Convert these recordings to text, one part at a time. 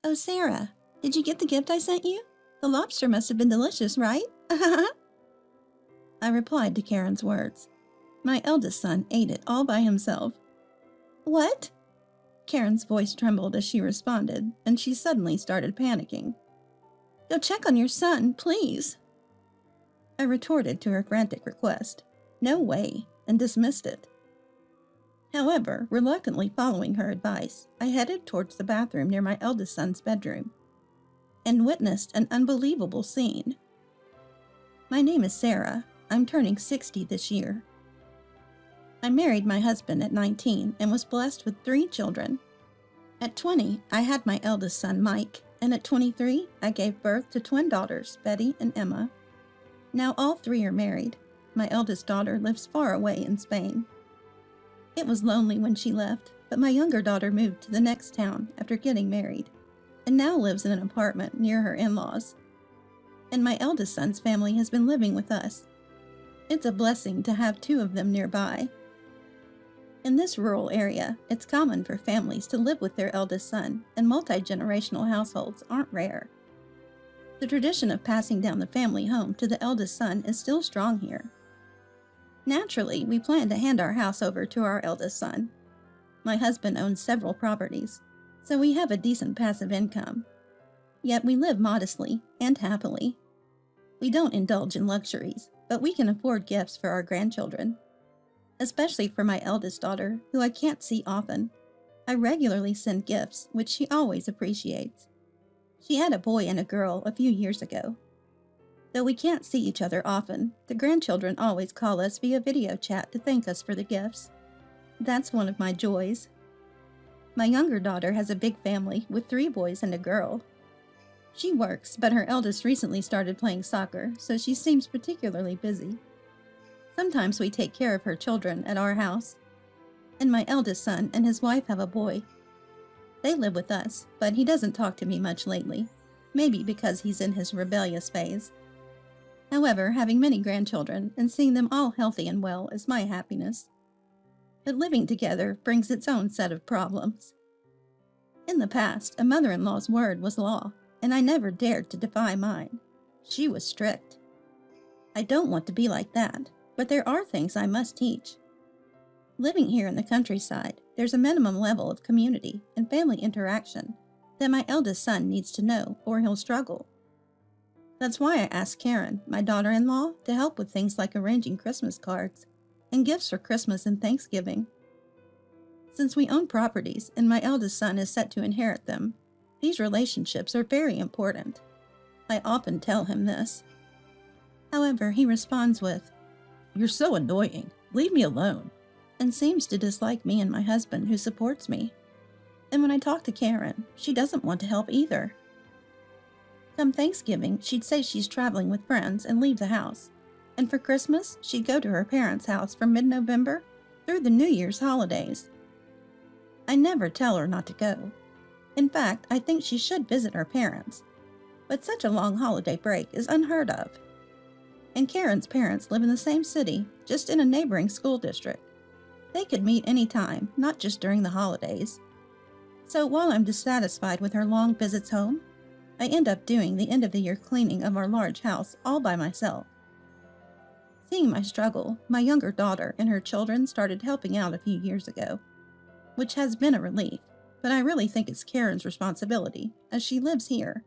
Oh, Sarah, did you get the gift I sent you? The lobster must have been delicious, right? I replied to Karen's words. My eldest son ate it all by himself. What? Karen's voice trembled as she responded, and she suddenly started panicking. Go check on your son, please. I retorted to her frantic request. No way, and dismissed it. However, reluctantly following her advice, I headed towards the bathroom near my eldest son's bedroom and witnessed an unbelievable scene. My name is Sarah. I'm turning 60 this year. I married my husband at 19 and was blessed with 3 children. At 20, I had my eldest son, Mike, and at 23, I gave birth to twin daughters, Betty and Emma. Now all 3 are married. My eldest daughter lives far away in Spain. It was lonely when she left, but my younger daughter moved to the next town after getting married, and now lives in an apartment near her in-laws. And my eldest son's family has been living with us. It's a blessing to have 2 of them nearby. In this rural area, it's common for families to live with their eldest son, and multi-generational households aren't rare. The tradition of passing down the family home to the eldest son is still strong here. Naturally, we plan to hand our house over to our eldest son. My husband owns several properties, so we have a decent passive income. Yet we live modestly and happily. We don't indulge in luxuries, but we can afford gifts for our grandchildren. Especially for my eldest daughter, who I can't see often. I regularly send gifts, which she always appreciates. She had a boy and a girl a few years ago. Though we can't see each other often, the grandchildren always call us via video chat to thank us for the gifts. That's one of my joys. My younger daughter has a big family with 3 boys and a girl. She works, but her eldest recently started playing soccer, so she seems particularly busy. Sometimes we take care of her children at our house. And my eldest son and his wife have a boy. They live with us, but he doesn't talk to me much lately, maybe because he's in his rebellious phase. However, having many grandchildren and seeing them all healthy and well is my happiness. But living together brings its own set of problems. In the past, a mother-in-law's word was law, and I never dared to defy mine. She was strict. I don't want to be like that, but there are things I must teach. Living here in the countryside, there's a minimum level of community and family interaction that my eldest son needs to know, or he'll struggle. That's why I asked Karen, my daughter-in-law, to help with things like arranging Christmas cards and gifts for Christmas and Thanksgiving. Since we own properties and my eldest son is set to inherit them, these relationships are very important. I often tell him this. However, he responds with, "You're so annoying. Leave me alone," and seems to dislike me and my husband, who supports me. And when I talk to Karen, she doesn't want to help either. Come Thanksgiving, she'd say she's traveling with friends and leave the house. And for Christmas, she'd go to her parents' house from mid-November through the New Year's holidays. I never tell her not to go. In fact, I think she should visit her parents. But such a long holiday break is unheard of. And Karen's parents live in the same city, just in a neighboring school district. They could meet any time, not just during the holidays. So while I'm dissatisfied with her long visits home, I end up doing the end-of-the-year cleaning of our large house all by myself. Seeing my struggle, my younger daughter and her children started helping out a few years ago, which has been a relief, but I really think it's Karen's responsibility, as she lives here.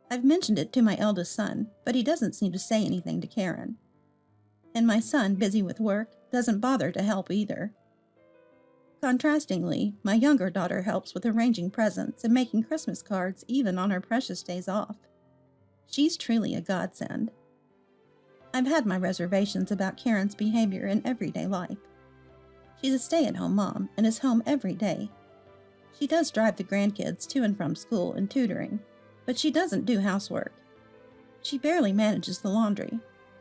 I've mentioned it to my eldest son, but he doesn't seem to say anything to Karen. And my son, busy with work, doesn't bother to help either. Contrastingly, my younger daughter helps with arranging presents and making Christmas cards even on her precious days off. She's truly a godsend. I've had my reservations about Karen's behavior in everyday life. She's a stay-at-home mom and is home every day. She does drive the grandkids to and from school and tutoring, but she doesn't do housework. She barely manages the laundry,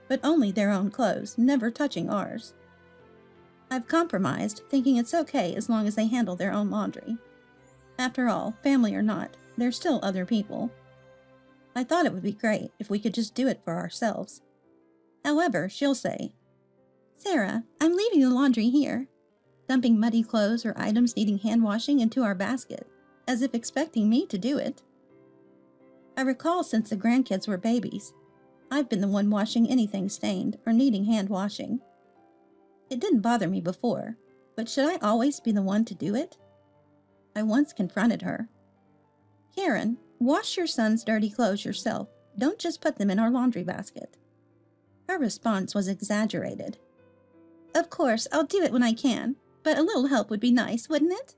but only their own clothes, never touching ours. I've compromised, thinking it's okay as long as they handle their own laundry. After all, family or not, they're still other people. I thought it would be great if we could just do it for ourselves. However, she'll say, "Sarah, I'm leaving the laundry here," dumping muddy clothes or items needing hand washing into our basket, as if expecting me to do it. I recall since the grandkids were babies, I've been the one washing anything stained or needing hand washing. It didn't bother me before, but should I always be the one to do it? I once confronted her. Karen, wash your son's dirty clothes yourself. Don't just put them in our laundry basket. Her response was exaggerated. Of course, I'll do it when I can, but a little help would be nice, wouldn't it?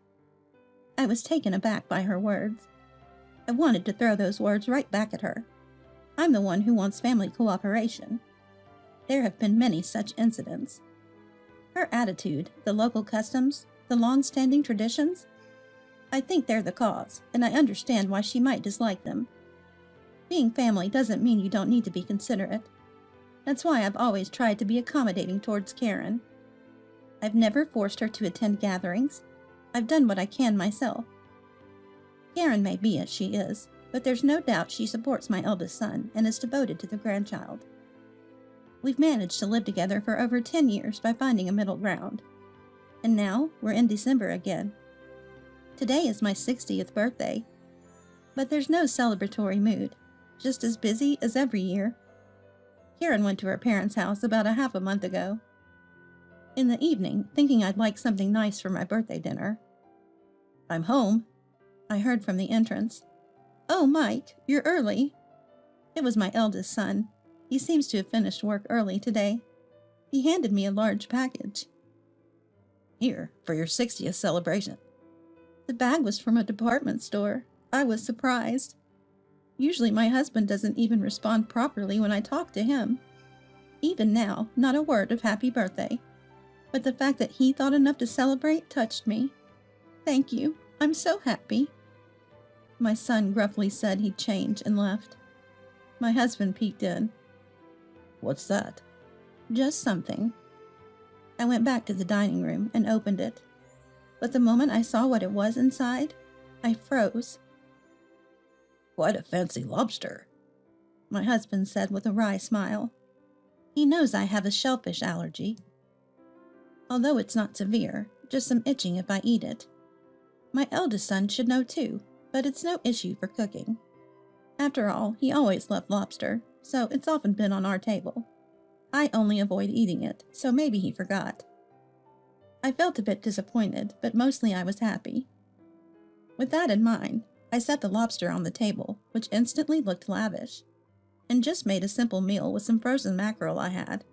I was taken aback by her words. I wanted to throw those words right back at her. I'm the one who wants family cooperation. There have been many such incidents. Her attitude, the local customs, the long-standing traditions, I think they're the cause, and I understand why she might dislike them. Being family doesn't mean you don't need to be considerate. That's why I've always tried to be accommodating towards Karen. I've never forced her to attend gatherings. I've done what I can myself. Karen may be as she is, but there's no doubt she supports my eldest son and is devoted to the grandchild. We've managed to live together for over 10 years by finding a middle ground. And now we're in December again. Today is my 60th birthday. But there's no celebratory mood, just as busy as every year. Karen went to her parents' house about a half a month ago. In the evening, thinking I'd like something nice for my birthday dinner. I'm home, I heard from the entrance. Oh, Mike, you're early. It was my eldest son. He seems to have finished work early today. He handed me a large package. Here, for your 60th celebration. The bag was from a department store. I was surprised. Usually my husband doesn't even respond properly when I talk to him. Even now, not a word of happy birthday. But the fact that he thought enough to celebrate touched me. Thank you. I'm so happy. My son gruffly said he'd change and left. My husband peeked in. What's that? Just something. I went back to the dining room and opened it. But the moment I saw what it was inside, I froze. Quite a fancy lobster, my husband said with a wry smile. He knows I have a shellfish allergy. Although it's not severe, just some itching if I eat it. My eldest son should know too, but it's no issue for cooking. After all, he always loved lobster, so it's often been on our table. I only avoid eating it, so maybe he forgot. I felt a bit disappointed, but mostly I was happy. With that in mind, I set the lobster on the table, which instantly looked lavish, and just made a simple meal with some frozen mackerel I had.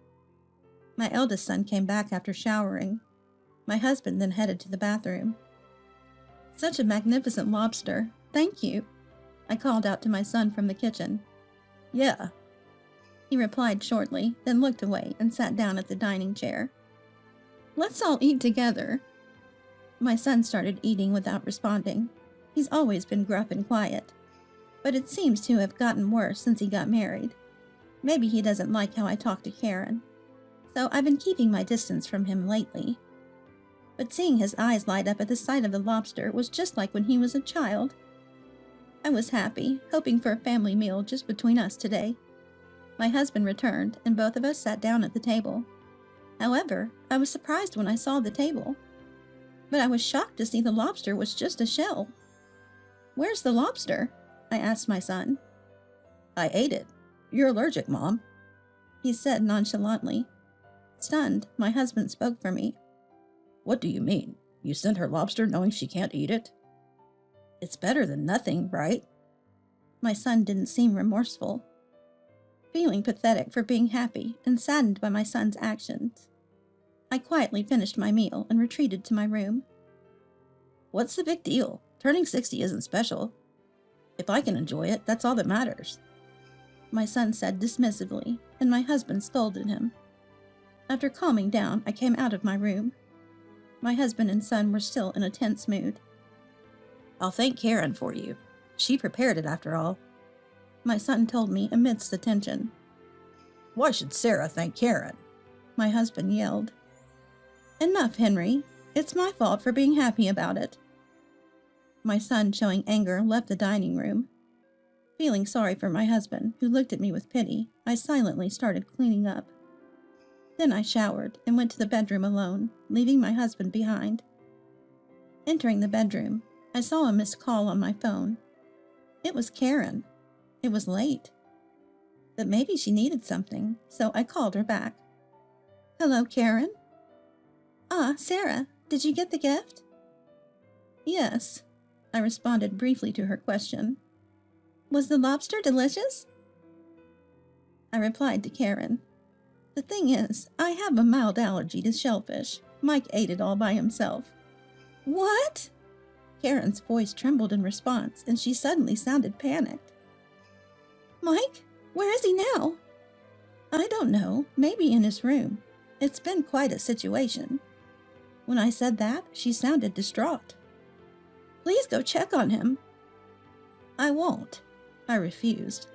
My eldest son came back after showering. My husband then headed to the bathroom. Such a magnificent lobster. Thank you. I called out to my son from the kitchen. Yeah. He replied shortly, then looked away and sat down at the dining chair. Let's all eat together. My son started eating without responding. He's always been gruff and quiet, but it seems to have gotten worse since he got married. Maybe he doesn't like how I talk to Karen, so I've been keeping my distance from him lately. But seeing his eyes light up at the sight of the lobster was just like when he was a child. I was happy, hoping for a family meal just between us today. My husband returned, and both of us sat down at the table. However, I was surprised when I saw the table. But I was shocked to see the lobster was just a shell. Where's the lobster? I asked my son. I ate it. You're allergic, Mom, he said nonchalantly. Stunned, my husband spoke for me. What do you mean? You sent her lobster knowing she can't eat it? It's better than nothing, right? My son didn't seem remorseful. Feeling pathetic for being happy and saddened by my son's actions, I quietly finished my meal and retreated to my room. What's the big deal? Turning 60 isn't special. If I can enjoy it, that's all that matters, my son said dismissively, and my husband scolded him. After calming down, I came out of my room. My husband and son were still in a tense mood. I'll thank Karen for you. She prepared it after all, my son told me amidst the tension. Why should Sarah thank Karen? My husband yelled. Enough, Henry. It's my fault for being happy about it. My son, showing anger, left the dining room. Feeling sorry for my husband, who looked at me with pity, I silently started cleaning up. Then I showered and went to the bedroom alone, leaving my husband behind. Entering the bedroom, I saw a missed call on my phone. It was Karen. It was late. But maybe she needed something, so I called her back. Hello, Karen? Ah, Sarah, did you get the gift? Yes, I responded briefly to her question. Was the lobster delicious? I replied to Karen. The thing is, I have a mild allergy to shellfish. Mike ate it all by himself. What? Karen's voice trembled in response, and she suddenly sounded panicked. Mike? Where is he now? I don't know. Maybe in his room. It's been quite a situation. When I said that, she sounded distraught. Please go check on him. I won't. I refused.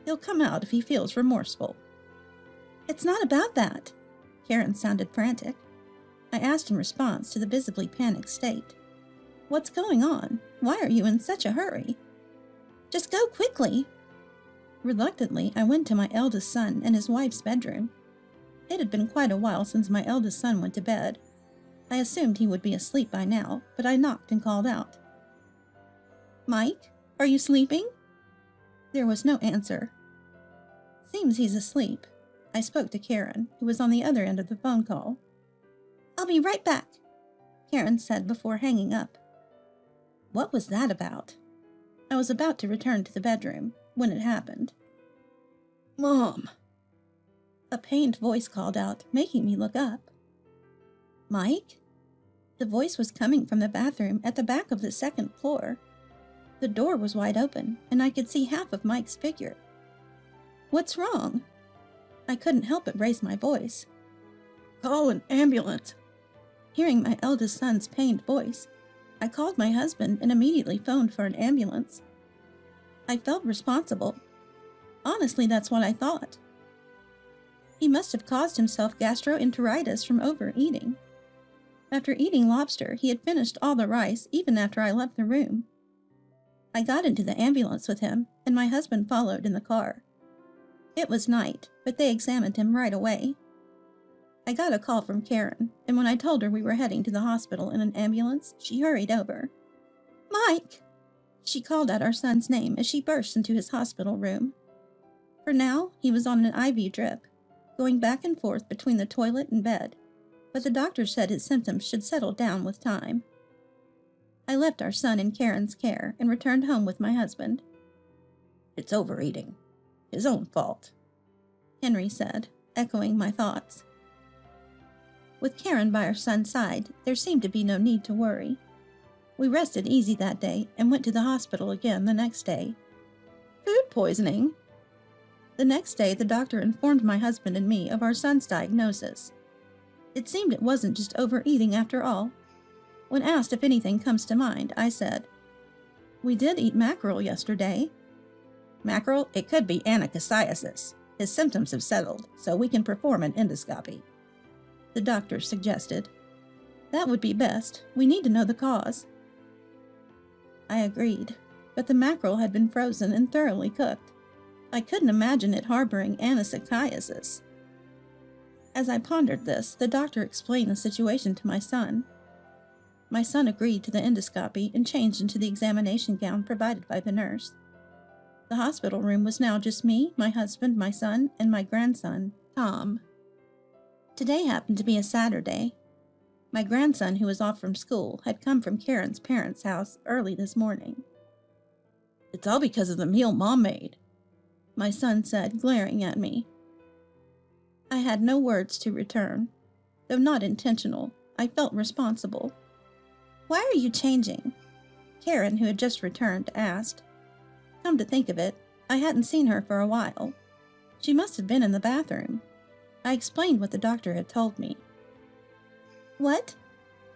He'll come out if he feels remorseful. It's not about that. Karen sounded frantic. I asked in response to the visibly panicked state. What's going on? Why are you in such a hurry? Just go quickly. Reluctantly, I went to my eldest son and his wife's bedroom. It had been quite a while since my eldest son went to bed. I assumed he would be asleep by now, but I knocked and called out. Mike, are you sleeping? There was no answer. Seems he's asleep. I spoke to Karen, who was on the other end of the phone call. I'll be right back, Karen said before hanging up. What was that about? I was about to return to the bedroom when it happened. Mom! A pained voice called out, making me look up. Mike? The voice was coming from the bathroom at the back of the second floor. The door was wide open, and I could see half of Mike's figure. What's wrong? I couldn't help but raise my voice. Call an ambulance. Hearing my eldest son's pained voice, I called my husband and immediately phoned for an ambulance. I felt responsible. Honestly, that's what I thought. He must have caused himself gastroenteritis from overeating. After eating lobster, he had finished all the rice even after I left the room. I got into the ambulance with him, and my husband followed in the car. It was night, but they examined him right away. I got a call from Karen, and when I told her we were heading to the hospital in an ambulance, she hurried over. Mike! She called out our son's name as she burst into his hospital room. For now, he was on an IV drip, going back and forth between the toilet and bed, but the doctor said his symptoms should settle down with time. I left our son in Karen's care and returned home with my husband. It's overeating. His own fault, Henry said, echoing my thoughts. With Karen by our son's side, there seemed to be no need to worry. We rested easy that day and went to the hospital again the next day. Food poisoning? The next day, the doctor informed my husband and me of our son's diagnosis. It seemed it wasn't just overeating after all. When asked if anything comes to mind, I said, We did eat mackerel yesterday. Mackerel? It could be antagonistic. His symptoms have settled, so we can perform an endoscopy. The doctor suggested. That would be best. We need to know the cause. I agreed, but the mackerel had been frozen and thoroughly cooked. I couldn't imagine it harboring antagonistic. As I pondered this, the doctor explained the situation to my son. My son agreed to the endoscopy and changed into the examination gown provided by the nurse. The hospital room was now just me, my husband, my son, and my grandson, Tom. Today happened to be a Saturday. My grandson, who was off from school, had come from Karen's parents' house early this morning. It's all because of the meal Mom made, my son said, glaring at me. I had no words to return. Though not intentional, I felt responsible. Why are you changing? Karen, who had just returned, asked. Come to think of it, I hadn't seen her for a while. She must have been in the bathroom. I explained what the doctor had told me. What?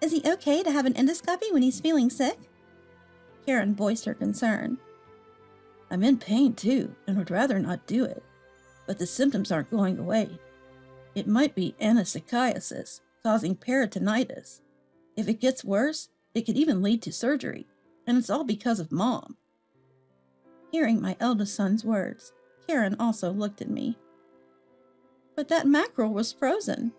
Is he okay to have an endoscopy when he's feeling sick? Karen voiced her concern. I'm in pain too, and would rather not do it. But the symptoms aren't going away. It might be antagonistic, causing peritonitis. If it gets worse, it could even lead to surgery, and it's all because of Mom. Hearing my eldest son's words, Karen also looked at me. But that mackerel was frozen.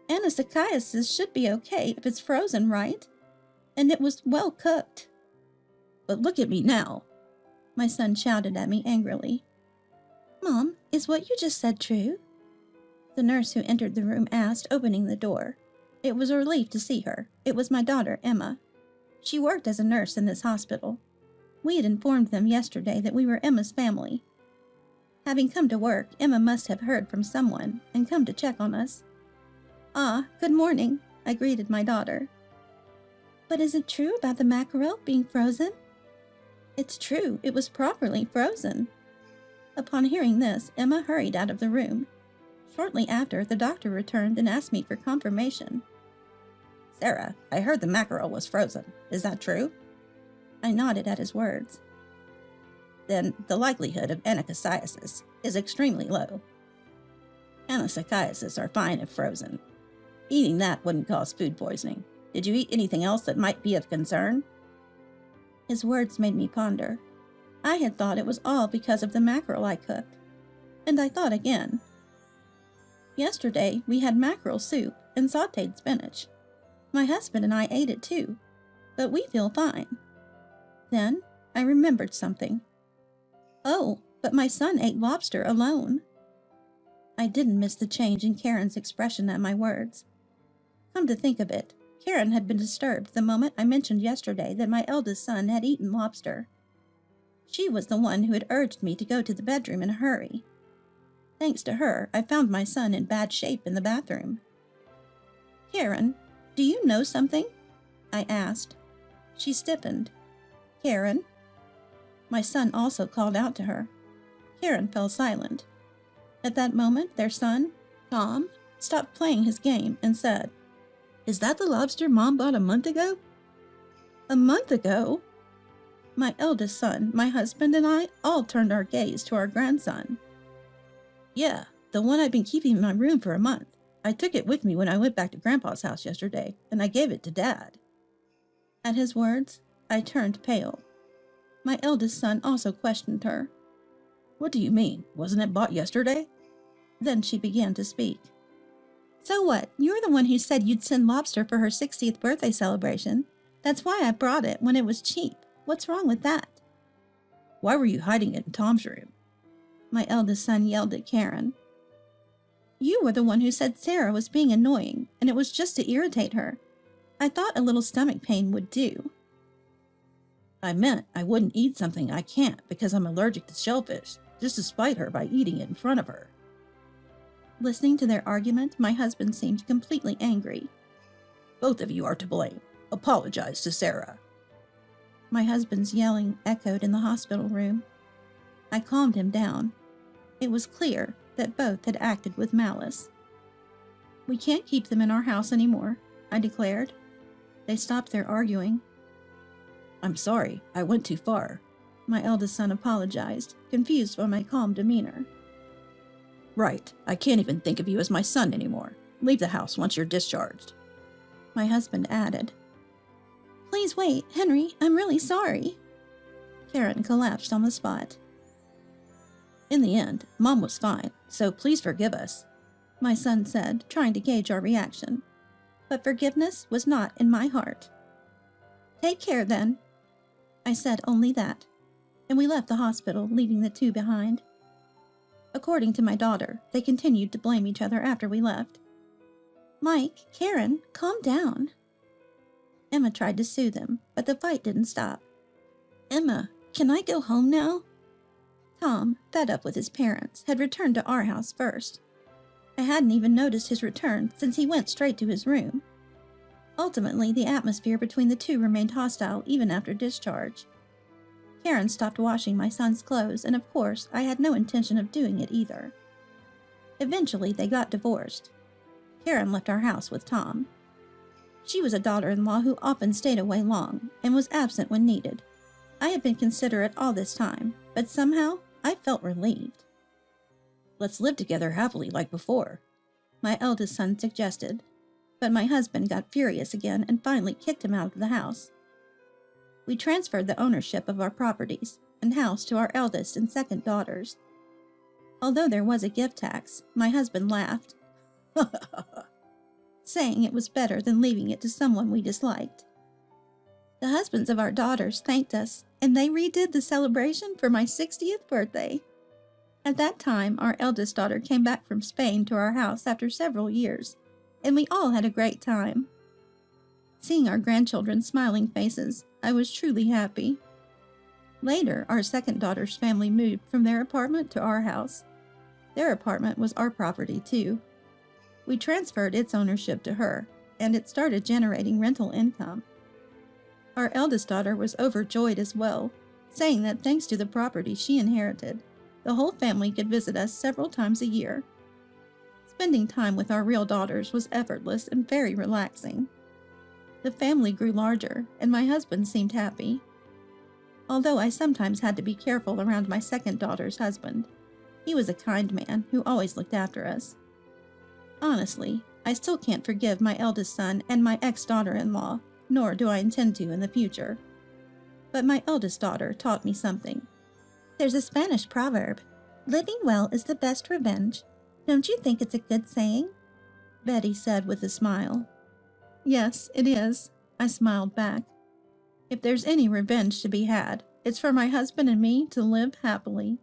Antagonistic should be okay if it's frozen, right? and it was well cooked. But look at me now, my son shouted at me angrily. Mom, is what you just said true? The nurse who entered the room asked, opening the door. It was a relief to see her. It was my daughter, Emma. She worked as a nurse in this hospital. We had informed them yesterday that we were Emma's family. Having come to work, Emma must have heard from someone and come to check on us. Ah, good morning, I greeted my daughter. But is it true about the mackerel being frozen? It's true, it was properly frozen. Upon hearing this, Emma hurried out of the room. Shortly after, the doctor returned and asked me for confirmation. Sarah, I heard the mackerel was frozen. Is that true? I nodded at his words. Then the likelihood of anacosiasis is extremely low. Anacosiasis are fine if frozen. Eating that wouldn't cause food poisoning. Did you eat anything else that might be of concern? His words made me ponder. I had thought it was all because of the mackerel I cooked. And I thought again. Yesterday, we had mackerel soup and sautéed spinach. My husband and I ate it too, but we feel fine. Then, I remembered something. Oh, but my son ate lobster alone. I didn't miss the change in Karen's expression at my words. Come to think of it, Karen had been disturbed the moment I mentioned yesterday that my eldest son had eaten lobster. She was the one who had urged me to go to the bedroom in a hurry. Thanks to her, I found my son in bad shape in the bathroom. Karen, do you know something? I asked. She stiffened. Karen? My son also called out to her. Karen fell silent. At that moment, their son, Tom, stopped playing his game and said, Is that the lobster Mom bought a month ago? A month ago? My eldest son, my husband, and I all turned our gaze to our grandson. Yeah, the one I've been keeping in my room for a month. I took it with me when I went back to Grandpa's house yesterday, and I gave it to Dad. At his words, I turned pale. My eldest son also questioned her. What do you mean? Wasn't it bought yesterday? Then she began to speak. So what? You're the one who said you'd send lobster for her 60th birthday celebration. That's why I brought it when it was cheap. What's wrong with that? Why were you hiding it in Tom's room? My eldest son yelled at Karen. You were the one who said Sarah was being annoying, and it was just to irritate her. I thought a little stomach pain would do. I meant I wouldn't eat something I can't because I'm allergic to shellfish, just to spite her by eating it in front of her. Listening to their argument, my husband seemed completely angry. Both of you are to blame. Apologize to Sarah. My husband's yelling echoed in the hospital room. I calmed him down. It was clear that both had acted with malice. We can't keep them in our house anymore, I declared. They stopped their arguing. I'm sorry, I went too far. My eldest son apologized, confused by my calm demeanor. Right, I can't even think of you as my son anymore. Leave the house once you're discharged. My husband added. Please wait, Henry, I'm really sorry. Karen collapsed on the spot. In the end, Mom was fine, so please forgive us, my son said, trying to gauge our reaction. But forgiveness was not in my heart. Take care, then. I said only that, and we left the hospital, leaving the two behind. According to my daughter, they continued to blame each other after we left. Mike, Karen, calm down. Emma tried to soothe him, but the fight didn't stop. Emma, can I go home now? Tom, fed up with his parents, had returned to our house first. I hadn't even noticed his return since he went straight to his room. Ultimately, the atmosphere between the two remained hostile even after discharge. Karen stopped washing my son's clothes, and of course, I had no intention of doing it either. Eventually, they got divorced. Karen left our house with Tom. She was a daughter-in-law who often stayed away long and was absent when needed. I had been considerate all this time, but somehow I felt relieved. Let's live together happily like before, my eldest son suggested, but my husband got furious again and finally kicked him out of the house. We transferred the ownership of our properties and house to our eldest and second daughters. Although there was a gift tax, my husband laughed, saying it was better than leaving it to someone we disliked. The husbands of our daughters thanked us, and they redid the celebration for my 60th birthday. At that time, our eldest daughter came back from Spain to our house after several years, and we all had a great time. Seeing our grandchildren's smiling faces, I was truly happy. Later, our second daughter's family moved from their apartment to our house. Their apartment was our property, too. We transferred its ownership to her, and it started generating rental income. Our eldest daughter was overjoyed as well, saying that thanks to the property she inherited, the whole family could visit us several times a year. Spending time with our real daughters was effortless and very relaxing. The family grew larger, and my husband seemed happy. Although I sometimes had to be careful around my second daughter's husband. He was a kind man who always looked after us. Honestly, I still can't forgive my eldest son and my ex-daughter-in-law, nor do I intend to in the future. But my eldest daughter taught me something. There's a Spanish proverb, "Living well is the best revenge." Don't you think it's a good saying? Betty said with a smile. Yes, it is, I smiled back. If there's any revenge to be had, it's for my husband and me to live happily.